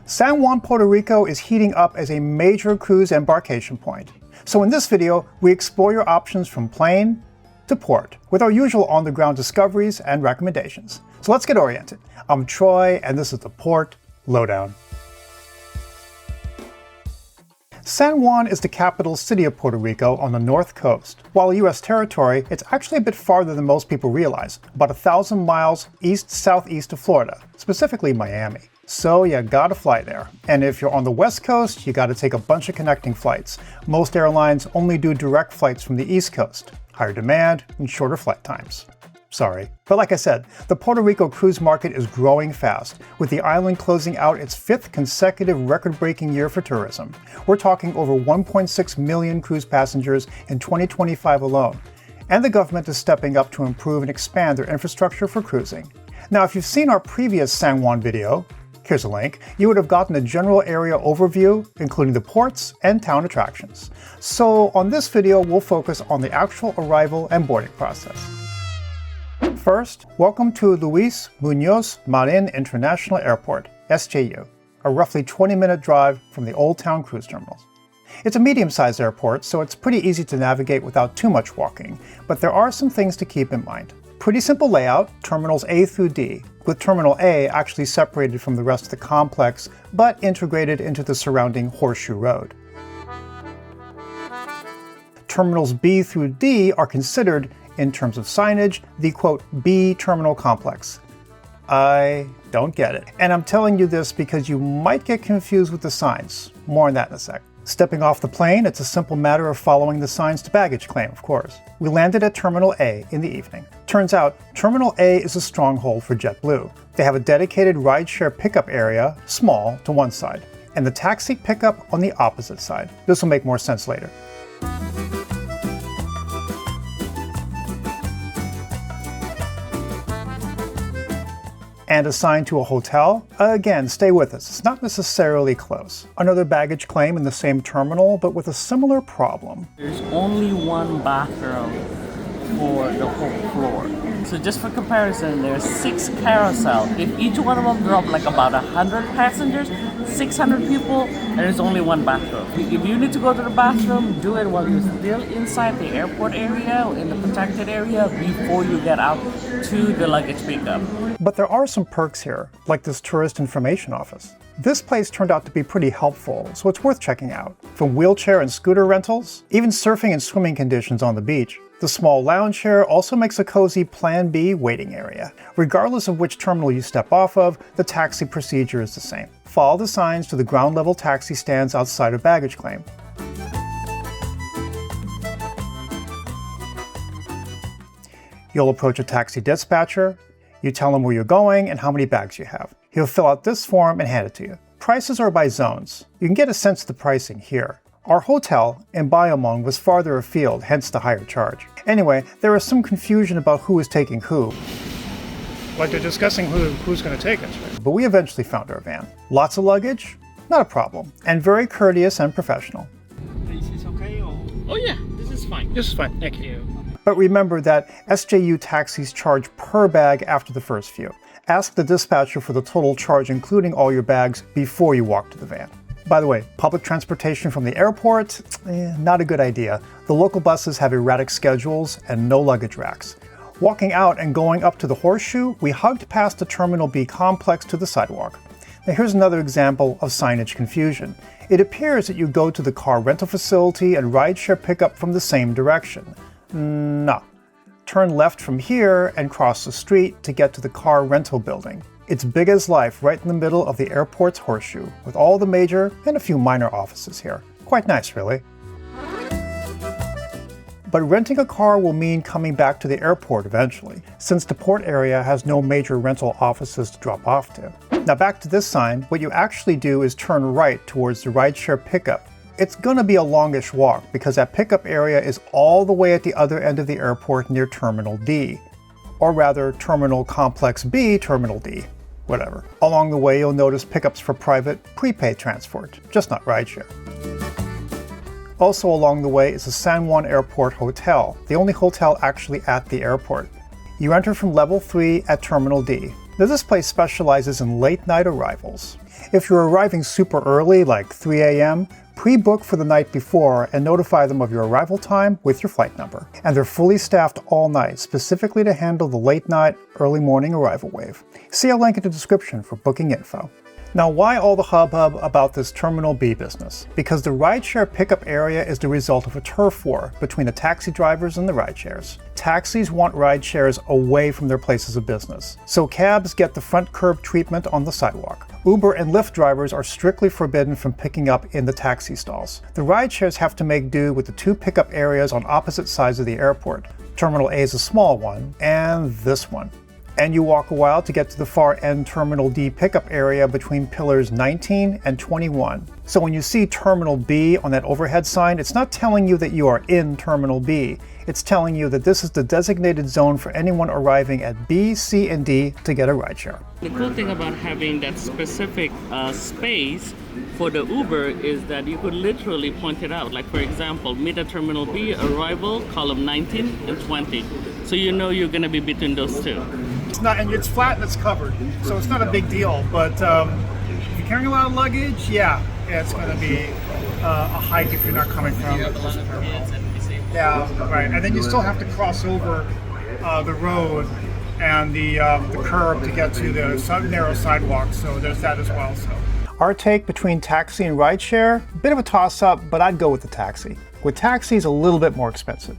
San Juan, Puerto Rico is heating up as a major cruise embarkation point. So in this video, we explore your options from plane to port with our usual on-the-ground discoveries and recommendations. So let's get oriented. I'm Troy, and this is the Port Lowdown. San Juan is the capital city of Puerto Rico on the north coast. While a U.S. territory, it's actually a bit farther than most people realize, about 1,000 miles east-southeast of Florida, specifically Miami. So you gotta fly there. And if you're on the west coast, you gotta take a bunch of connecting flights. Most airlines only do direct flights from the east coast. Higher demand and shorter flight times. Sorry. But like I said, the Puerto Rico cruise market is growing fast, with the island closing out its 5th consecutive record-breaking year for tourism. We're talking over 1.6 million cruise passengers in 2025 alone. And the government is stepping up to improve and expand their infrastructure for cruising. Now, if you've seen our previous San Juan video, here's a link, you would have gotten a general area overview, including the ports and town attractions. So on this video, we'll focus on the actual arrival and boarding process. First, welcome to Luis Muñoz Marin International Airport, SJU, a roughly 20-minute drive from the Old Town cruise terminals. It's a medium-sized airport, so it's pretty easy to navigate without too much walking, but there are some things to keep in mind. Pretty simple layout, terminals A through D, with Terminal A actually separated from the rest of the complex, but integrated into the surrounding Horseshoe Road. Terminals B through D are considered, in terms of signage, the quote, B terminal complex. I don't get it. And I'm telling you this because you might get confused with the signs. More on that in a sec. Stepping off the plane, it's a simple matter of following the signs to baggage claim, of course. We landed at Terminal A in the evening. Turns out, Terminal A is a stronghold for JetBlue. They have a dedicated rideshare pickup area, small, to one side, and the taxi pickup on the opposite side. This will make more sense later. And assigned to a hotel? Again, stay with us. It's not necessarily close. Another baggage claim in the same terminal, but with a similar problem. There's only one bathroom for the whole floor. So just for comparison, there's 6 carousels. If each one of them drop like about 100 passengers, 600 people, and there's only one bathroom. If you need to go to the bathroom, do it while you're still inside the airport area, in the protected area, before you get out to the luggage pickup. But there are some perks here, like this tourist information office. This place turned out to be pretty helpful, so it's worth checking out. From wheelchair and scooter rentals, even surfing and swimming conditions on the beach. The small lounge here also makes a cozy Plan B waiting area. Regardless of which terminal you step off of, the taxi procedure is the same. Follow the signs to the ground level taxi stands outside of baggage claim. You'll approach a taxi dispatcher. You tell him where you're going and how many bags you have. He'll fill out this form and hand it to you. Prices are by zones. You can get a sense of the pricing here. Our hotel in Bayamon was farther afield, hence the higher charge. Anyway, there was some confusion about who was taking who. Like they're discussing who's going to take us, right? But we eventually found our van. Lots of luggage? Not a problem. And very courteous and professional. This is okay? Oh yeah, this is fine. This is fine, thank you. But remember that SJU taxis charge per bag after the first few. Ask the dispatcher for the total charge including all your bags before you walk to the van. By the way, public transportation from the airport, not a good idea. The local buses have erratic schedules and no luggage racks. Walking out and going up to the Horseshoe, we hugged past the Terminal B complex to the sidewalk. Now here's another example of signage confusion. It appears that you go to the car rental facility and rideshare pickup from the same direction. No. Turn left from here and cross the street to get to the car rental building. It's big as life right in the middle of the airport's Horseshoe, with all the major and a few minor offices here. Quite nice, really. But renting a car will mean coming back to the airport eventually, since the port area has no major rental offices to drop off to. Now back to this sign, what you actually do is turn right towards the rideshare pickup. It's gonna be a longish walk because that pickup area is all the way at the other end of the airport near Terminal D. Or rather, Terminal Complex B, Terminal D. Whatever. Along the way, you'll notice pickups for private, prepaid transport, just not rideshare. Also along the way is the San Juan Airport Hotel, the only hotel actually at the airport. You enter from level 3 at Terminal D. Now this place specializes in late night arrivals. If you're arriving super early, like 3 a.m., pre-book for the night before and notify them of your arrival time with your flight number. And they're fully staffed all night, specifically to handle the late night, early morning arrival wave. See a link in the description for booking info. Now, why all the hubbub about this Terminal B business? Because the rideshare pickup area is the result of a turf war between the taxi drivers and the rideshares. Taxis want rideshares away from their places of business, so cabs get the front curb treatment on the sidewalk. Uber and Lyft drivers are strictly forbidden from picking up in the taxi stalls. The rideshares have to make do with the two pickup areas on opposite sides of the airport. Terminal A is a small one, and this one. And you walk a while to get to the far end Terminal D pickup area between pillars 19 and 21. So when you see Terminal B on that overhead sign, it's not telling you that you are in Terminal B. It's telling you that this is the designated zone for anyone arriving at B, C, and D to get a rideshare. The cool thing about having that specific space for the Uber is that you could literally point it out. Like, for example, meet at Terminal B, arrival, column 19 and 20. So you know you're going to be between those two. It's not, and it's flat and it's covered, so it's not a big deal. But if you're carrying a lot of luggage, yeah, it's going to be a hike if you're not coming from the terminal. Yeah, right. And then you still have to cross over the road and the curb to get to the narrow sidewalk. So there's that as well. So our take between taxi and rideshare, a bit of a toss-up, but I'd go with the taxi. With taxis, a little bit more expensive.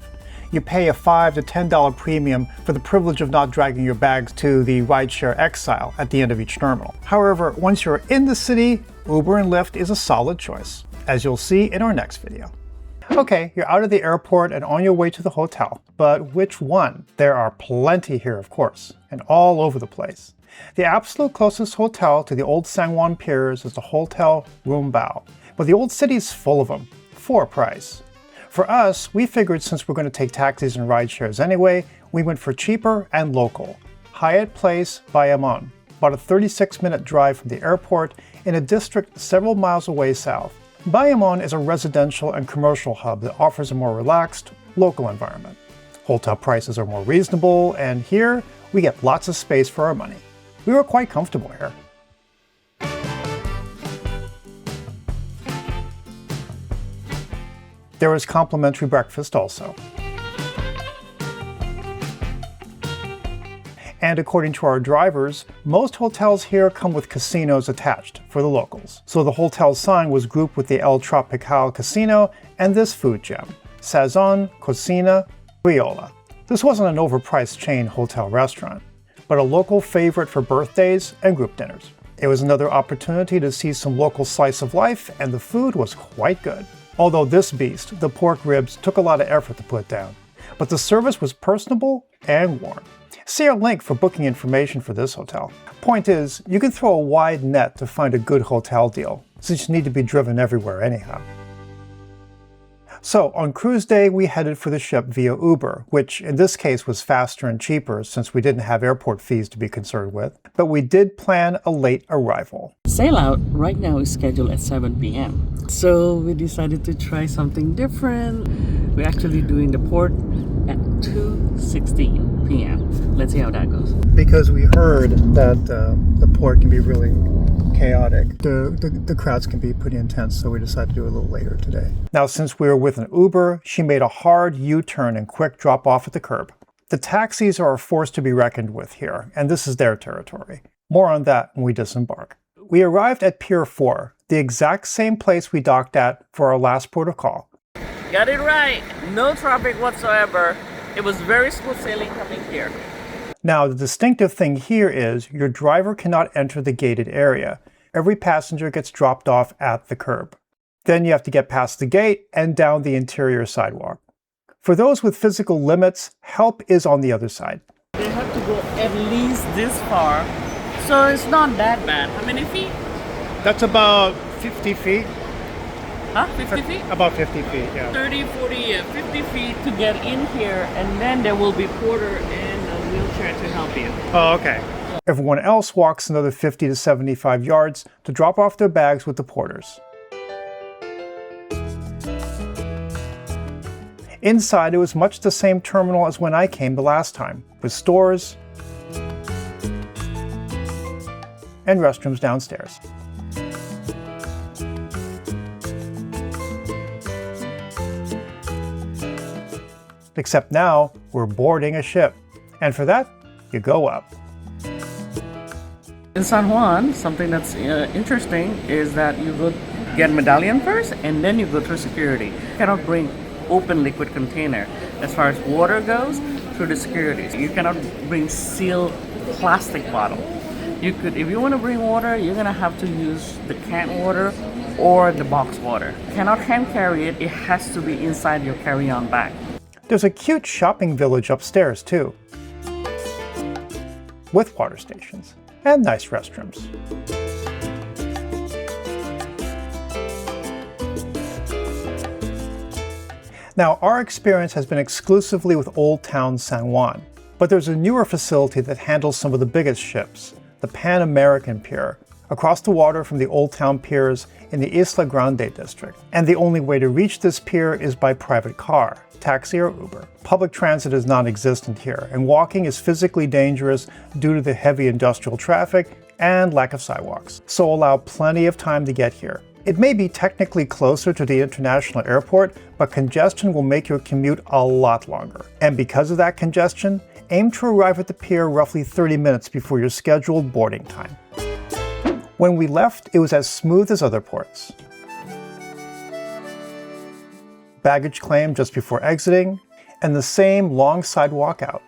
You pay a $5 to $10 premium for the privilege of not dragging your bags to the rideshare exile at the end of each terminal. However, once you're in the city, Uber and Lyft is a solid choice, as you'll see in our next video. Okay, you're out of the airport and on your way to the hotel, but which one? There are plenty here, of course, and all over the place. The absolute closest hotel to the Old San Juan Piers is the Hotel Rumbao, but the old city's full of them, for a price. For us, we figured since we're going to take taxis and rideshares anyway, we went for cheaper and local. Hyatt Place Bayamon, about a 36-minute drive from the airport in a district several miles away south. Bayamon is a residential and commercial hub that offers a more relaxed, local environment. Hotel prices are more reasonable, and here we get lots of space for our money. We were quite comfortable here. There was complimentary breakfast also. And according to our drivers, most hotels here come with casinos attached for the locals. So the hotel sign was grouped with the El Tropical Casino and this food gem, Sazon Cocina Criolla. This wasn't an overpriced chain hotel restaurant, but a local favorite for birthdays and group dinners. It was another opportunity to see some local slice of life, and the food was quite good. Although this beast, the pork ribs, took a lot of effort to put down. But the service was personable and warm. See our link for booking information for this hotel. Point is, you can throw a wide net to find a good hotel deal, since you need to be driven everywhere anyhow. So on cruise day, we headed for the ship via Uber, which in this case was faster and cheaper since we didn't have airport fees to be concerned with, but we did plan a late arrival. Sail out right now is scheduled at 7 p.m. So we decided to try something different. We're actually doing the port at 2:16 p.m. Let's see how that goes. Because we heard that the port can be really chaotic. The crowds can be pretty intense, so we decided to do it a little later today. Now, since we were with an Uber, she made a hard U-turn and quick drop off at the curb. The taxis are a force to be reckoned with here, and this is their territory. More on that when we disembark. We arrived at Pier 4, the exact same place we docked at for our last port of call. Got it right. No traffic whatsoever. It was very smooth sailing coming here. Now, the distinctive thing here is your driver cannot enter the gated area. Every passenger gets dropped off at the curb. Then you have to get past the gate and down the interior sidewalk. For those with physical limits, help is on the other side. They have to go at least this far, so it's not that bad. How many feet? That's about 50 feet. Huh? 50 feet? About 50 feet, yeah. 30, 40, 50 feet to get in here, and then there will be porter and a wheelchair to help you. Oh, okay. Everyone else walks another 50 to 75 yards to drop off their bags with the porters. Inside, it was much the same terminal as when I came the last time, with stores and restrooms downstairs. Except now, we're boarding a ship. And for that, you go up. In San Juan, something that's interesting is that you go get medallion first and then you go through security. You cannot bring open liquid container as far as water goes through the security. You cannot bring sealed plastic bottle. You could, if you want to bring water, you're gonna have to use the canned water or the box water. You cannot hand carry it, it has to be inside your carry-on bag. There's a cute shopping village upstairs too, with water stations and nice restrooms. Now, our experience has been exclusively with Old Town San Juan, but there's a newer facility that handles some of the biggest ships, the Pan American Pier, across the water from the Old Town piers in the Isla Grande district. And the only way to reach this pier is by private car, taxi or Uber. Public transit is non-existent here, and walking is physically dangerous due to the heavy industrial traffic and lack of sidewalks. So allow plenty of time to get here. It may be technically closer to the international airport, but congestion will make your commute a lot longer. And because of that congestion, aim to arrive at the pier roughly 30 minutes before your scheduled boarding time. When we left, it was as smooth as other ports. Baggage claim just before exiting, and the same long sidewalk out.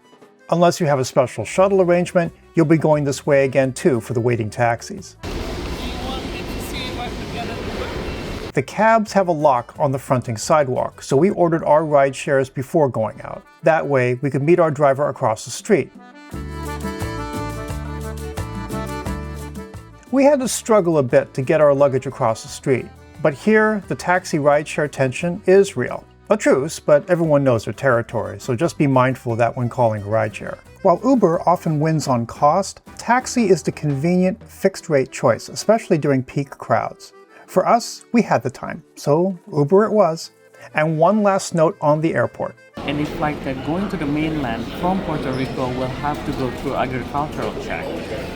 Unless you have a special shuttle arrangement, you'll be going this way again too for the waiting taxis. The cabs have a lock on the fronting sidewalk, so we ordered our ride shares before going out. That way, we could meet our driver across the street. We had to struggle a bit to get our luggage across the street, but here, the taxi rideshare tension is real. A truce, but everyone knows their territory, so just be mindful of that when calling a rideshare. While Uber often wins on cost, taxi is the convenient, fixed-rate choice, especially during peak crowds. For us, we had the time, so Uber it was. And one last note on the airport. Any flight that going to the mainland from Puerto Rico will have to go through agricultural check.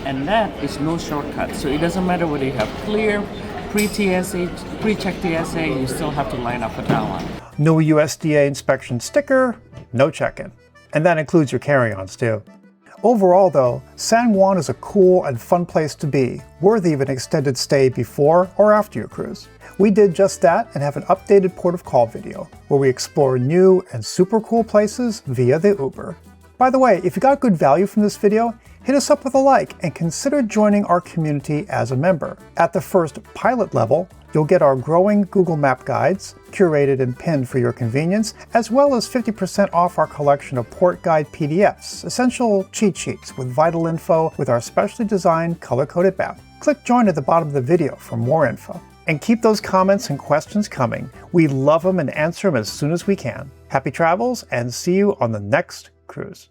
And that is no shortcut. So it doesn't matter whether you have clear, pre-TSA, pre-check TSA, you still have to line up for that one. No USDA inspection sticker, no check-in. And that includes your carry-ons too. Overall though, San Juan is a cool and fun place to be, worthy of an extended stay before or after your cruise. We did just that and have an updated port of call video, where we explore new and super cool places via the Uber. By the way, if you got good value from this video, hit us up with a like and consider joining our community as a member. At the first pilot level, you'll get our growing Google Map guides, curated and pinned for your convenience, as well as 50% off our collection of port guide PDFs, essential cheat sheets with vital info with our specially designed color-coded map. Click join at the bottom of the video for more info. And keep those comments and questions coming. We love them and answer them as soon as we can. Happy travels, and see you on the next cruise.